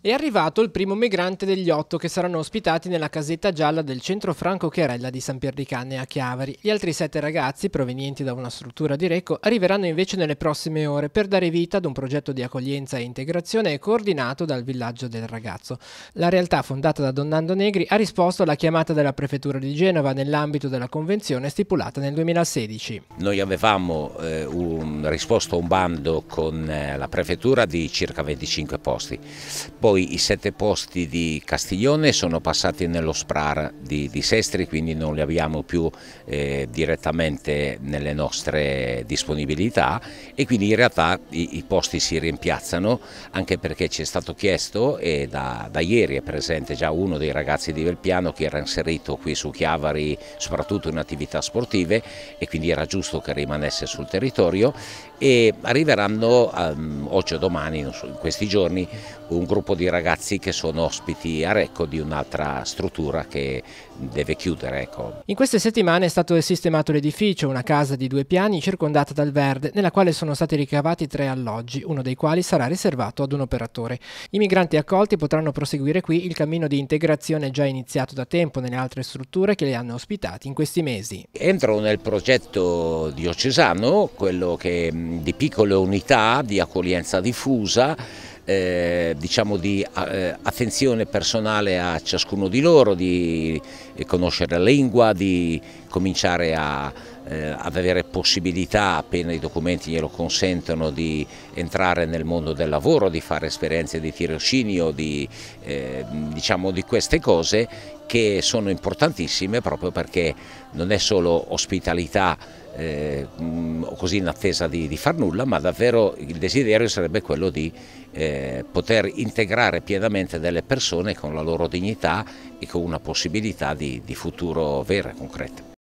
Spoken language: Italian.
È arrivato il primo migrante degli 8 che saranno ospitati nella casetta gialla del centro Franco Chiarella di San Pierricanne a Chiavari. Gli altri 7 ragazzi, provenienti da una struttura di Recco, arriveranno invece nelle prossime ore per dare vita ad un progetto di accoglienza e integrazione coordinato dal villaggio del ragazzo. La realtà, fondata da Don Nando Negri, ha risposto alla chiamata della prefettura di Genova nell'ambito della convenzione stipulata nel 2016. Noi avevamo risposto a un bando con la prefettura di circa 25 posti. Poi i 7 posti di Castiglione sono passati nello SPRAR di Sestri, quindi non li abbiamo più direttamente nelle nostre disponibilità e quindi in realtà i posti si rimpiazzano, anche perché ci è stato chiesto e da ieri è presente già uno dei ragazzi di Velpiano che era inserito qui su Chiavari soprattutto in attività sportive e quindi era giusto che rimanesse sul territorio, e arriveranno oggi o domani, in questi giorni, un gruppo di ragazzi che sono ospiti a Recco di un'altra struttura che deve chiudere. Ecco. In queste settimane è stato sistemato l'edificio, una casa di 2 piani circondata dal verde, nella quale sono stati ricavati 3 alloggi, uno dei quali sarà riservato ad un operatore. I migranti accolti potranno proseguire qui il cammino di integrazione già iniziato da tempo nelle altre strutture che li hanno ospitati in questi mesi. Entro nel progetto diocesano, quello che di piccole unità di accoglienza diffusa, diciamo di attenzione personale a ciascuno di loro, di conoscere la lingua, di cominciare ad avere possibilità, appena i documenti glielo consentono, di entrare nel mondo del lavoro, di fare esperienze di tirocinio, diciamo di queste cose che sono importantissime proprio perché non è solo ospitalità così in attesa di far nulla, ma davvero il desiderio sarebbe quello di poter integrare pienamente delle persone con la loro dignità e con una possibilità di futuro vera e concreta.